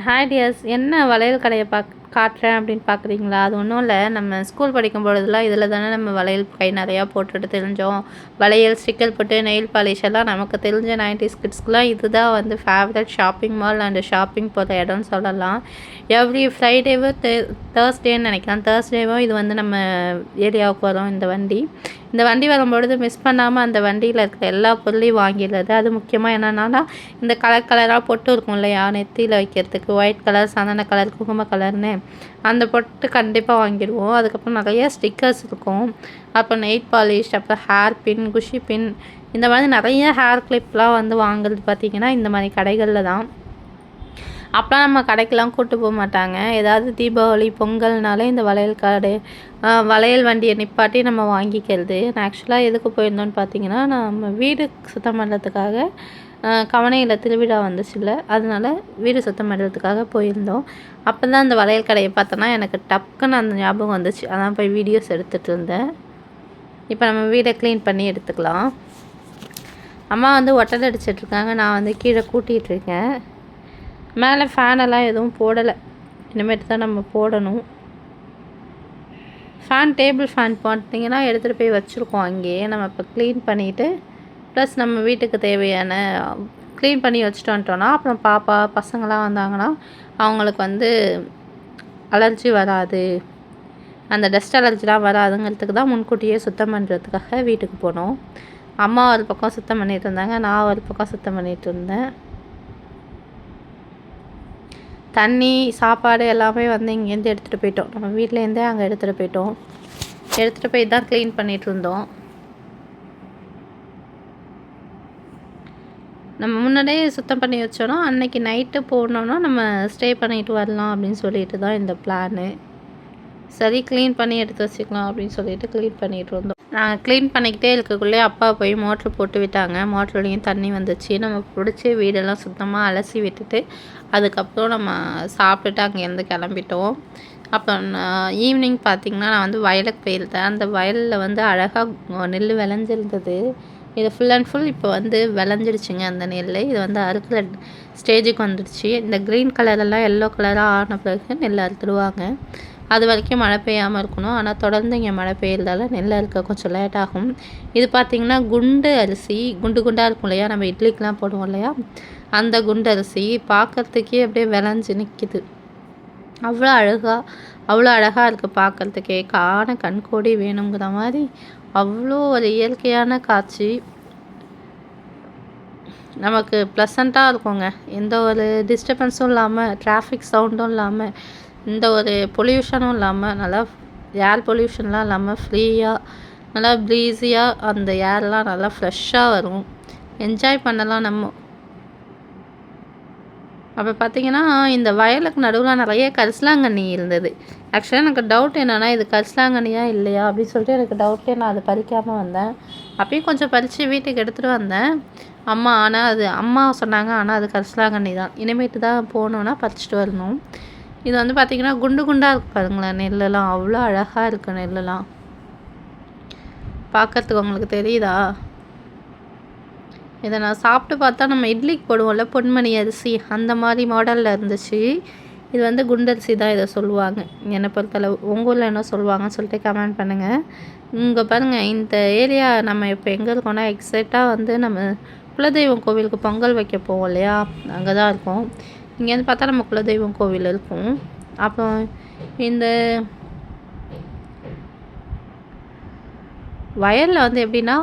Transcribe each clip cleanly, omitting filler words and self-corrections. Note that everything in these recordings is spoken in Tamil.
ஹாய் டியர்ஸ், என்ன வளையல் கடையை காட்டுறேன் அப்படின்னு பார்க்குறீங்களா? அது ஒன்றும் இல்லை, நம்ம ஸ்கூல் படிக்கும் பொழுதுலாம் இதில் தானே நம்ம வளையல் கை நிறையா போட்டுட்டு தெரிஞ்சோம். வளையல், ஸ்டிக்கர் போட்டு, நெயில் பாலிஷ் எல்லாம் நமக்கு தெரிஞ்ச 90s கிட்ஸ்க்குலாம் இதுதான் வந்து favourite shopping mall and shopping போகிற இடம்னு சொல்லலாம். எவ்ரி ஃப்ரைடேவும் தேர்ஸ்டேன்னு நினைக்கிறேன், தேர்ஸ்டேவும் இது வந்து நம்ம ஏரியாவுக்கு வரும் இந்த வண்டி வரும்பொழுது மிஸ் பண்ணாமல் அந்த வண்டியில் இருக்கிற எல்லா பொருளையும் வாங்கிடுறது. அது முக்கியமாக என்னென்னா, இந்த கலராக பொட்டு இருக்கும் இல்லையா, நெத்தியில் வைக்கிறதுக்கு ஒயிட் கலர், சந்தன கலர், குங்கும கலர்னு அந்த பொட்டு கண்டிப்பாக வாங்கிடுவோம். அதுக்கப்புறம் நிறைய ஸ்டிக்கர்ஸ் இருக்கும், அப்புறம் நெயில் பாலிஷ், அப்புறம் ஹேர் பின், குஷி பின், இந்த மாதிரி நிறைய ஹேர் கிளிப்லாம் வந்து வாங்குறது பார்த்திங்கன்னா இந்த மாதிரி கடைகளில் தான். அப்போலாம் நம்ம கடைக்கெலாம் கூப்பிட்டு போக மாட்டாங்க. ஏதாவது தீபாவளி, பொங்கல்னாலே இந்த வளையல் வண்டியை நிப்பாட்டி நம்ம வாங்கிக்கிறது. நான் ஆக்சுவலாக எதுக்கு போயிருந்தோன்னு பார்த்தீங்கன்னா, நம்ம வீடு சுத்தம் பண்ணுறதுக்காக கவனையில் திருவிழா வந்துச்சுல்ல, அதனால வீடு சுத்தம் பண்ணுறதுக்காக போயிருந்தோம். அப்போ தான் அந்த வளையல் கடையை பார்த்தோன்னா எனக்கு டக்குன்னு அந்த ஞாபகம் வந்துச்சு. அதான் போய் வீடியோஸ் எடுத்துகிட்டு இருந்தேன். இப்போ நம்ம வீடை க்ளீன் பண்ணி எடுத்துக்கலாம். அம்மா வந்து ஒட்டடை அடிச்சிட்ருக்காங்க, நான் வந்து கீழே கூட்டிகிட்ருக்கேன். மேலே ஃபேனெல்லாம் எதுவும் போடலை, இனிமேட்டு தான் நம்ம போடணும். டேபிள் ஃபேன் பார்த்தீங்கன்னா எடுத்துகிட்டு போய் வச்சுருக்கோம் அங்கேயே. நம்ம இப்போ க்ளீன் பண்ணிவிட்டு ப்ளஸ் நம்ம வீட்டுக்கு தேவையான க்ளீன் பண்ணி வச்சுட்டு வந்துட்டோன்னா அப்புறம் பசங்களாம் வந்தாங்கன்னா அவங்களுக்கு வந்து அலர்ஜி வராது, அந்த டஸ்ட் அலர்ஜிலாம் வராதுங்கிறதுக்கு தான் முன்கூட்டியே சுத்தம் பண்ணுறதுக்காக வீட்டுக்கு போனோம். அம்மா ஒரு பக்கம் சுத்தம் பண்ணிகிட்டு இருந்தாங்க, நான் ஒரு பக்கம் சுத்தம் பண்ணிகிட்டு இருந்தேன். தண்ணி, சாப்பாடு எல்லாமே வந்து இங்கேருந்து எடுத்துகிட்டு போயிட்டோம். நம்ம வீட்டிலேருந்தே அங்கே எடுத்துகிட்டு போய் தான் க்ளீன் பண்ணிகிட்டு இருந்தோம். நம்ம முன்னாடியே சுத்தம் பண்ணி வச்சோன்னா அன்றைக்கி நைட்டு போனோன்னா நம்ம ஸ்டே பண்ணிட்டு வரலாம் அப்படின்னு சொல்லிட்டு தான் இந்த பிளானு. சரி, க்ளீன் பண்ணி எடுத்து வச்சுக்கலாம் அப்படின்னு சொல்லிட்டு க்ளீன் பண்ணிகிட்டு இருந்தோம். நாங்கள் க்ளீன் பண்ணிக்கிட்டே இருக்கக்குள்ளே அப்பா போய் மோட்ரு போட்டு விட்டாங்க. மோட்ருலேயும் தண்ணி வந்துச்சு. நம்ம பிடிச்சி வீடெல்லாம் சுத்தமாக அலசி விட்டுட்டு அதுக்கப்புறம் நம்ம சாப்பிட்டுட்டு அங்கேருந்து கிளம்பிட்டோம். அப்புறம் ஈவினிங் பார்த்திங்கன்னா நான் வந்து வயலுக்கு போயிருந்தேன். அந்த வயலில் வந்து அழகாக நெல் விளைஞ்சிருந்தது. இது ஃபுல் அண்ட் ஃபுல் இப்போ வந்து விளைஞ்சிடுச்சுங்க அந்த நெல். இது வந்து அறுக்கிற ஸ்டேஜுக்கு வந்துடுச்சு. இந்த க்ரீன் கலரெல்லாம் எல்லோ கலராக ஆன பிறகு நெல் அறுத்துடுவாங்க. அது வரைக்கும் மழை பெய்யாமல் இருக்கணும். ஆனால் தொடர்ந்து இங்கே மழை பெய்யறதால நெல் அறுக்க கொஞ்சம் லேட் ஆகும். இது பார்த்திங்கன்னா குண்டு அரிசி, குண்டாக இருக்கும் இல்லையா, நம்ம இட்லிக்கெலாம் போடுவோம் இல்லையா, அந்த குண்டு அரிசி பார்க்குறதுக்கே அப்படியே விளைஞ்சி நிற்கிது. அவ்வளோ அழகாக இருக்குது பார்க்குறதுக்கே. கண்கோடி வேணுங்கிற மாதிரி அவ்வளோ ஒரு இயற்கையான காட்சி. நமக்கு ப்ளசண்ட்டாக இருக்குங்க. எந்த ஒரு டிஸ்டர்பன்ஸும் இல்லாமல், டிராஃபிக் சவுண்டும் இல்லாமல், எந்த ஒரு பொல்யூஷனும் இல்லாமல், நல்லா ஏர் பொல்யூஷன்லாம் இல்லாமல் ஃப்ரீயாக நல்லா ப்ரீஸியாக அந்த ஏர்லாம் நல்லா ஃப்ரெஷ்ஷாக வரும். என்ஜாய் பண்ணலாம் நம்ம. அப்போ பார்த்திங்கன்னா இந்த வயலுக்கு நடுவில் நிறைய கரிசலாங்கண்ணி இருந்தது. ஆக்சுவலாக எனக்கு டவுட் என்னென்னா, இது கரிசலாங்கண்ணியா இல்லையா அப்படின்னு சொல்லிட்டு எனக்கு டவுட்லேயே நான் அதை பறிக்காமல் வந்தேன். அப்பயும் கொஞ்சம் பறித்து வீட்டுக்கு எடுத்துகிட்டு வந்தேன். அம்மா சொன்னாங்க, ஆனால் அது கரிசலாங்கண்ணி தான், இனிமேட்டு தான் போனோன்னா பறிச்சிட்டு வரணும். இது வந்து பார்த்திங்கன்னா குண்டாக இருக்குது பாருங்களேன். நெல்லெல்லாம் அவ்வளோ அழகாக இருக்குது. நெல்லெல்லாம் பார்க்குறதுக்கு உங்களுக்கு தெரியுதா? இதை நான் சாப்பிட்டு பார்த்தா நம்ம இட்லிக்கு போடுவோம்ல பொன்மணி அரிசி, அந்த மாதிரி மாடலில் இருந்துச்சு. இது வந்து குண்டரிசி தான் இதை சொல்லுவாங்க என்னை பொறுத்தளவு. உங்கள் ஊரில் என்ன சொல்லுவாங்கன்னு சொல்லிட்டு கமெண்ட் பண்ணுங்கள். இங்கே பாருங்கள், இந்த ஏரியா நம்ம இப்போ எங்கே இருக்கோன்னா எக்ஸாக்டாக வந்து நம்ம குலதெய்வம் கோவிலுக்கு பொங்கல் வைக்க போவோம் இல்லையா, அங்கே தான் இருக்கும். இங்கேருந்து பார்த்தா நம்ம குலதெய்வம் கோவில் இருக்கும். அப்புறம் இந்த வயலில் வந்து எப்படின்னா,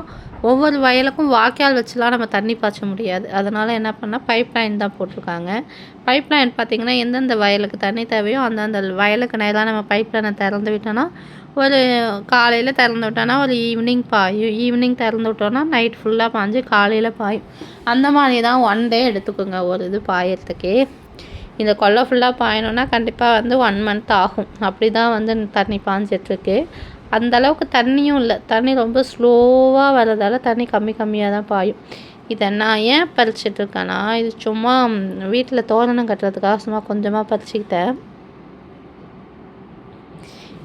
ஒவ்வொரு வயலுக்கும் வாய்க்கால் வச்சுலாம் நம்ம தண்ணி பாய்ச்ச முடியாது. அதனால் என்ன பண்ணால் பைப் லைன் தான் போட்டிருக்காங்க. பைப் லைன் பார்த்திங்கன்னா எந்தெந்த வயலுக்கு தண்ணி தேவையோ அந்தந்த வயலுக்கு நேராக நம்ம பைப் லைனை திறந்து விட்டோன்னா, ஒரு காலையில் திறந்து விட்டோன்னா ஒரு ஈவினிங் பாயும். ஈவினிங் திறந்து விட்டோன்னா நைட் ஃபுல்லாக பாய்ஞ்சு காலையில் பாயும். அந்த மாதிரி தான் 1 டே எடுத்துக்கோங்க ஒரு இது பாயறதுக்கே. இந்த கொல்லை ஃபுல்லாக பாயணுன்னா கண்டிப்பாக வந்து 1 மந்த் ஆகும். அப்படி தான் வந்து தண்ணி பாய்ஞ்சிட்ருக்கு. அந்தளவுக்கு தண்ணியும் இல்லை, தண்ணி ரொம்ப ஸ்லோவாக வர்றதால தண்ணி கம்மியாக தான் பாயும். இதை நான் ஏன் பறிச்சிட்ருக்கேன்னா, இது சும்மா வீட்டில் தோரணம் கட்டுறதுக்காக சும்மா கொஞ்சமாக பறிச்சிக்கிட்டேன்.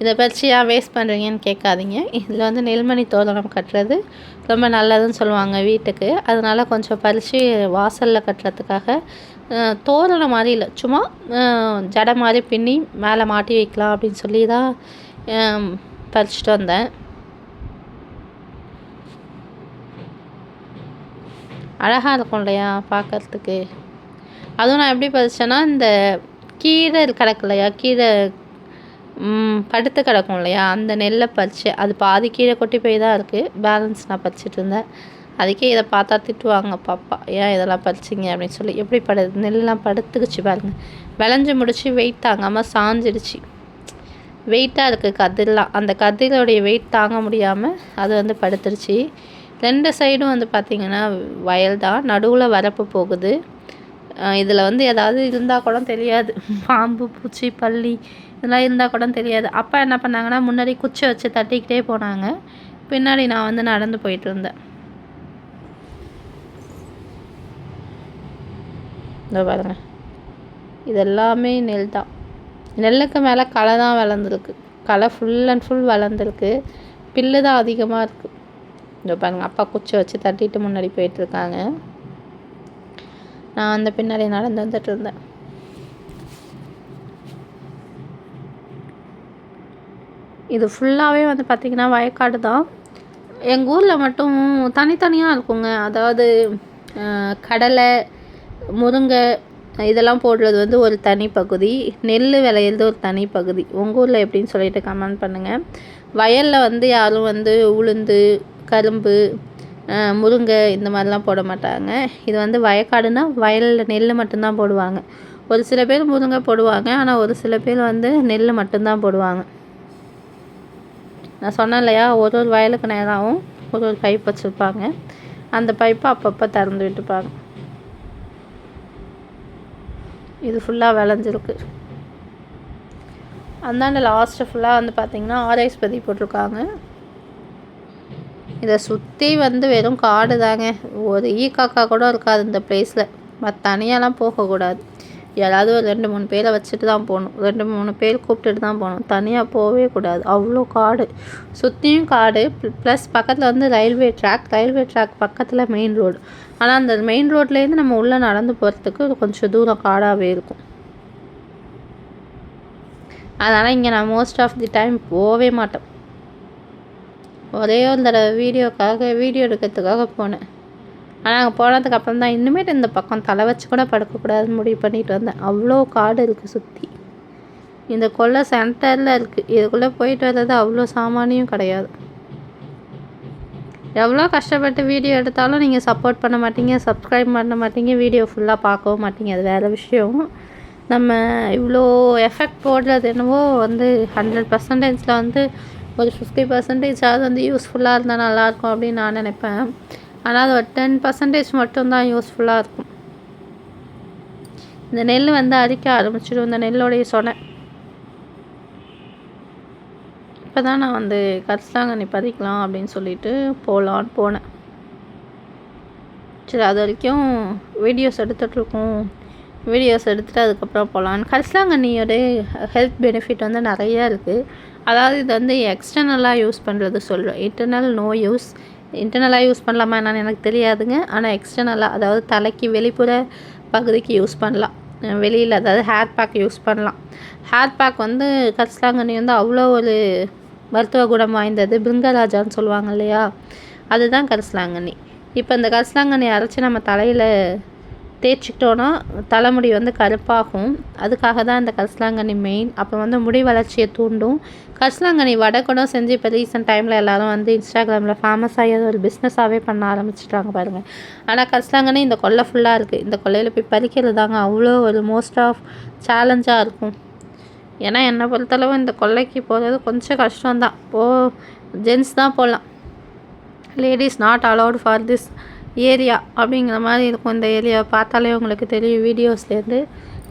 இதை பறித்து ஏன் வேஸ்ட் பண்ணுறீங்கன்னு கேட்காதீங்க. இதில் வந்து நெல்மணி தோரணம் கட்டுறது ரொம்ப நல்லதுன்னு சொல்லுவாங்க வீட்டுக்கு. அதனால் கொஞ்சம் பறித்து வாசலில் கட்டுறதுக்காக தோரணம் மாதிரி இல்லை, சும்மா ஜடை மாதிரி பின்னி மேலே மாட்டி வைக்கலாம் அப்படின்னு சொல்லி தான் பறிச்சுட்டு வந்தேன். அழகாக இருக்கும் இல்லையா பார்க்குறதுக்கு. அதுவும் நான் எப்படி பறிச்சேன்னா, இந்த கீரை கிடக்கு இல்லையா, கீரை படுத்து கிடக்கும் இல்லையா, அந்த நெல்லை பறித்து அது பாதி கீரை கொட்டி போய் தான் இருக்குது, பேலன்ஸ் நான் பறிச்சிட்டு இருந்தேன். அதுக்கே இதை பார்த்தா திட்டுவாங்க பாப்பா, ஏன் இதெல்லாம் பறிச்சிங்க அப்படின்னு சொல்லி. எப்படி நெல்லாம் படுத்துக்குச்சு பாருங்கள். விளைஞ்சி முடிச்சு வெயிட் தாங்காமல் சாஞ்சிடுச்சு. வெயிட்டாக இருக்குது கதிரெலாம். அந்த கதிரோடைய வெயிட் தாங்க முடியாமல் அது வந்து படுத்துருச்சு. 2 சைடும் வந்து பார்த்திங்கன்னா வயல் தான், நடுவில் வரப்பு போகுது. இதில் வந்து ஏதாவது இருந்தால் கூட தெரியாது, பாம்பு பூச்சி பல்லி இதெல்லாம் இருந்தால் கூட தெரியாது. அப்பா என்ன பண்ணாங்கன்னா, முன்னாடி குச்சி வச்சு தட்டிக்கிட்டே போனாங்க, பின்னாடி நான் வந்து நடந்து போயிட்டு இருந்தேன். இதோ பாருங்க, இது எல்லாமே நெல் தான். நெல்லுக்கு மேலே களை தான் வளர்ந்துருக்கு, களை ஃபுல் அண்ட் ஃபுல் வளர்ந்துருக்கு, பில்லு தான் அதிகமாக இருக்குது. இதோ பாருங்க, அப்பா குச்சி வச்சு தட்டிட்டு முன்னாடி போயிட்டுருக்காங்க, நான் அந்த பின்னாடி நடந்து வந்துட்டு இருந்தேன். இது ஃபுல்லாகவே வந்து பார்த்திங்கன்னா வயக்காடு தான். எங்கள் ஊரில் மட்டும் தனித்தனியாக இருக்குங்க. அதாவது கடலை, முருங்கை இதெல்லாம் போடுறது வந்து ஒரு தனி பகுதி, நெல் விளையிறது ஒரு தனி பகுதி. உங்கள் ஊரில் எப்படின்னு சொல்லிட்டு கமெண்ட் பண்ணுங்கள். வயலில் வந்து யாரும் வந்து உளுந்து, கரும்பு, முருங்கை இந்த மாதிரிலாம் போட மாட்டாங்க. இது வந்து வயக்காடுனா வயலில் நெல் மட்டும்தான் போடுவாங்க. ஒரு சில பேர் முருங்கை போடுவாங்க, ஆனால் ஒரு சில பேர் வந்து நெல் மட்டும்தான் போடுவாங்க. நான் சொன்னேன் இல்லையா, ஒரு வயலுக்கு நேராகவும் ஒரு பைப் வச்சுருப்பாங்க, அந்த பைப்பை அப்பப்போ திறந்து விட்டுப்பாங்க. இது ஃபுல்லாக விளைஞ்சிருக்கு. அந்தாண்ட லாஸ்ட்டு ஃபுல்லாக வந்து பார்த்திங்கன்னா ஆரைஸ் பதி போட்டிருக்காங்க. இதை சுற்றி வந்து வெறும் காடு தாங்க, ஒரு காக்கா கூட இருக்காது இந்த பிளேஸில். தனியாலாம் போகக்கூடாது, யாராவது ஒரு 2-3 பேரை வச்சுட்டு தான் போகணும், 2-3 பேர் கூப்பிட்டுட்டு தான் போகணும், தனியாக போகவே கூடாது. அவ்வளோ காடு, சுற்றியும் காடு. ப்ளஸ் பக்கத்தில் வந்து ரயில்வே ட்ராக் பக்கத்தில் மெயின் ரோடு. ஆனால் அந்த மெயின் ரோட்லேருந்து நம்ம உள்ளே நடந்து போகிறதுக்கு கொஞ்சம் தூரம் காடாகவே இருக்கும். அதனால் இங்கே நான் மோஸ்ட் ஆஃப் தி டைம் போகவே மாட்டேன். ஒரே ஒரு தடவை வீடியோ எடுக்கிறதுக்காக போனேன். ஆனால் அங்கே போனதுக்கப்புறம் தான் இன்னுமேட்டு இந்த பக்கம் தலை வச்சு கூட படுக்கக்கூடாதுன்னு முடிவு பண்ணிட்டு வந்தேன். அவ்வளோ காடு இருக்குது சுற்றி. இந்த கொல்லை சென்டரில் இருக்குது, இதுக்குள்ளே போயிட்டு வர்றது அவ்வளோ சாமானியம் கிடையாது. எவ்வளோ கஷ்டப்பட்டு வீடியோ எடுத்தாலும் நீங்கள் சப்போர்ட் பண்ண மாட்டீங்க, சப்ஸ்கிரைப் பண்ண மாட்டீங்க, வீடியோ ஃபுல்லாக பார்க்கவும் மாட்டீங்க. அது வேறு விஷயம். நம்ம இவ்வளோ எஃபெக்ட் போடுறது என்னவோ வந்து 100%ல் வந்து ஒரு 50% வந்து யூஸ்ஃபுல்லாக இருந்தால் நல்லாயிருக்கும் அப்படின்னு நான் நினைப்பேன். ஆனால் அது ஒரு 10% மட்டும்தான் யூஸ்ஃபுல்லாக இருக்கும். இந்த நெல் வந்து அரிக்க ஆரம்பிச்சிடும், இந்த நெல்லோடைய சொனை. இப்போ தான் நான் வந்து கரிசலாங்கண்ணி பறிக்கலாம் அப்படின்னு சொல்லிட்டு போகலான்னு போனேன். சரி, அது வரைக்கும் வீடியோஸ் எடுத்துகிட்ருக்கோம், வீடியோஸ் எடுத்துகிட்டு அதுக்கப்புறம் போகலான்னு. கரிசலாங்கண்ணியோட ஹெல்த் பெனிஃபிட் வந்து நிறையா இருக்குது. அதாவது இது வந்து எக்ஸ்டர்னலாக யூஸ் பண்ணுறது சொல்கிறேன், இன்டர்னல் நோ யூஸ். இன்டர்னலாக யூஸ் பண்ணலாமா என்னன்னு எனக்கு தெரியாதுங்க, ஆனால் எக்ஸ்டர்னலாக அதாவது தலைக்கு வெளிப்புற பகுதிக்கு யூஸ் பண்ணலாம், வெளியில் அதாவது ஹேர் பேக் யூஸ் பண்ணலாம். ஹேர் பேக் வந்து கரிசலாங்கண்ணி வந்து அவ்வளோ ஒரு மருத்துவ குணம் வாய்ந்தது, பிருங்கராஜான்னு சொல்லுவாங்க இல்லையா, அதுதான் கரிசலாங்கண்ணி. இப்போ இந்த கரிசலாங்கண்ணி அரைச்சி நம்ம தலையில் தேய்ச்சிக்கிட்டோன்னா தலைமுடி வந்து கருப்பாகும். அதுக்காக தான் இந்த கரிசலாங்கண்ணி மெயின். அப்போ வந்து முடி வளர்ச்சியை தூண்டும். கரிசலாங்கண்ணி வடை கூட செஞ்சு இப்போ ரீசெண்ட் டைமில் எல்லோரும் வந்து இன்ஸ்டாகிராமில் ஃபேமஸ் ஆகி அது ஒரு பிஸ்னஸாகவே பண்ண ஆரம்பிச்சிட்டாங்க பாருங்கள். ஆனால் கரிசலாங்கண்ணி இந்த கொல்லை ஃபுல்லாக இருக்குது, இந்த கொல்லையில் போய் பறிக்கிறது தாங்க அவ்வளோ ஒரு மோஸ்ட் ஆஃப் சேலஞ்சாக இருக்கும். ஏன்னா என்னை பொறுத்தளவு இந்த கொல்லைக்கு போகிறது கொஞ்சம் கஷ்டம்தான். ஜென்ஸ் தான் போகலாம், ladies not allowed for this area அப்படிங்கிற மாதிரி இருக்கும். இந்த ஏரியா பார்த்தாலே உங்களுக்கு தெரியும், வீடியோஸ்லேருந்து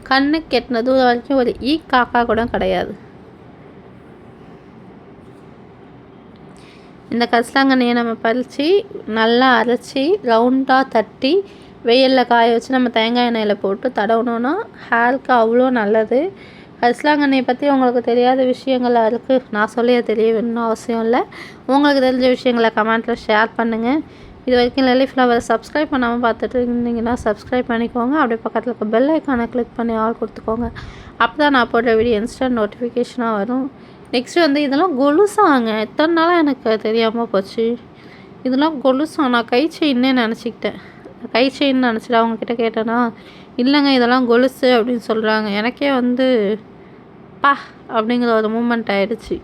கண்ணுக்கு எட்டின தூரம் வரைக்கும் ஒரு காக்கா கூட கிடையாது. இந்த கரிசலாங்கண்ணியை நம்ம பறித்து நல்லா அரைச்சி ரவுண்டாக தட்டி வெயிலில் காய வச்சு நம்ம தேங்காய் எண்ணெயில் போட்டு தடவுனோன்னா ஹேருக்கு அவ்வளோ நல்லது. கரிசலாங்கண்ணியை பற்றி உங்களுக்கு தெரியாத விஷயங்களாக இருக்குது, நான் சொல்லியே தெரிய வேணும்னு அவசியம் இல்லை. உங்களுக்கு தெரிஞ்ச விஷயங்களை கமெண்ட்டில் ஷேர் பண்ணுங்கள். இது வரைக்கும் லில்லி ஃப்ளவர் சப்ஸ்கிரைப் பண்ணாமல் பார்த்துட்டு இருந்தீங்கன்னா சப்ஸ்கிரைப் பண்ணிக்கோங்க. அப்படியே பக்கத்தில் இருக்க பெல் ஐக்கானை கிளிக் பண்ணி ஆல் கொடுத்துக்கோங்க. அப்போ தான் நான் போடுற வீடியோ இன்ஸ்டன்ட் நோட்டிஃபிகேஷனாக வரும். நெக்ஸ்ட்டு வந்து இதெல்லாம் கொலுசாங்க. எத்தனை நாளாக எனக்கு தெரியாமல் போச்சு. இதெல்லாம் கொலுசா, நான் கை செயின்னே நினச்சிக்கிட்டேன். கை செயின்னு நினச்சிட்டு அவங்கக்கிட்ட கேட்டேன்னா, இல்லைங்க இதெல்லாம் கொலுசு அப்படின்னு சொல்கிறாங்க. எனக்கே வந்து பா அப்படிங்கிற ஒரு மூமெண்ட் ஆகிடுச்சு.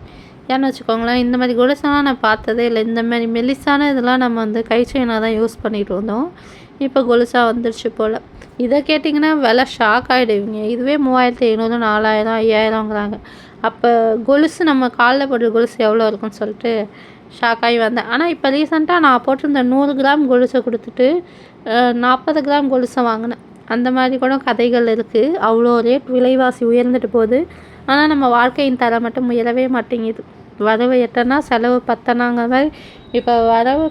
ஏன்னு வச்சுக்கோங்களேன், இந்த மாதிரி கொலுசெல்லாம் நான் பார்த்ததே இல்லை. இந்த மாதிரி மெல்லிசான இதெல்லாம் நம்ம வந்து கை செயினாக தான் யூஸ் பண்ணிகிட்டு இருந்தோம். இப்போ கொலுசாக வந்துருச்சு போல். இதை கேட்டிங்கன்னா விலை ஷாக் ஆகிடுவீங்க. இதுவே 3500, 4000, 5000ங்கிறாங்க. அப்போ கொலுசு நம்ம காலில் போடுற கொலுசு எவ்வளோ இருக்குன்னு சொல்லிட்டு ஷாக் ஆகி வந்தேன். ஆனால் இப்போ ரீசெண்டாக நான் போட்டிருந்த 100 கிராம் கொலுசை கொடுத்துட்டு 40 கிராம் கொலுசை வாங்கினேன். அந்த மாதிரி கூட கதைகள் இருக்குது. அவ்வளோ ரேட் விலைவாசி உயர்ந்துட்டு போகுது. ஆனால் நம்ம வாழ்க்கையின் தரம் மட்டும் உயரவே மாட்டேங்குது. வரவு எட்டனா செலவு பத்தனாங்கிற மாதிரி இப்போ வரவு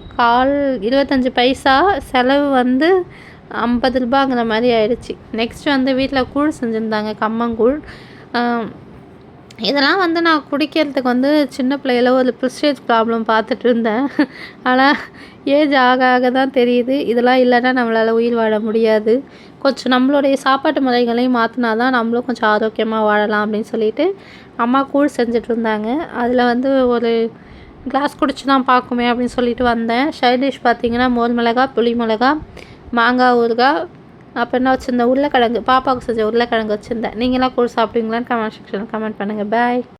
25 பைசா, செலவு வந்து 50 ரூபாங்கிற மாதிரி ஆயிடுச்சு. நெக்ஸ்ட் வந்து வீட்டில் கூழ் செஞ்சுருந்தாங்க, கம்மங்கூழ். இதெல்லாம் வந்து நான் குடிக்கிறதுக்கு வந்து சின்ன பிள்ளையில ஒரு ப்ரிஸ்டேஜ் ப்ராப்ளம் பார்த்துட்டு இருந்தேன். ஆனால் ஏஜ் ஆக ஆக தான் தெரியுது, இதெல்லாம் இல்லைன்னா நம்மளால் உயிர் வாழ முடியாது. கொஞ்சம் நம்மளுடைய சாப்பாட்டு முறைகளையும் மாற்றினா தான் நம்மளும் கொஞ்சம் ஆரோக்கியமாக வாழலாம் அப்படின்னு சொல்லிட்டு அம்மா கூழ் செஞ்சுட்டு இருந்தாங்க. அதில் வந்து ஒரு கிளாஸ் குடிச்சு தான் பார்க்குமே அப்படின்னு சொல்லிட்டு வந்தேன். சைட் டிஷ் பார்த்திங்கன்னா மோர் மிளகா, புளி மிளகா, மாங்காய் ஊறுகாய், அப்புறம் என்ன வச்சுருந்தேன், உருளைக்கிழங்கு, பாப்பாவுக்கு செஞ்ச உருளைக்கிழங்கு வச்சுருந்தேன். நீங்களாம் கூழ் சாப்பிடுவீங்களான்னு கமெண்ட் செக்ஷனில் கமெண்ட் பண்ணுங்கள். பாய்.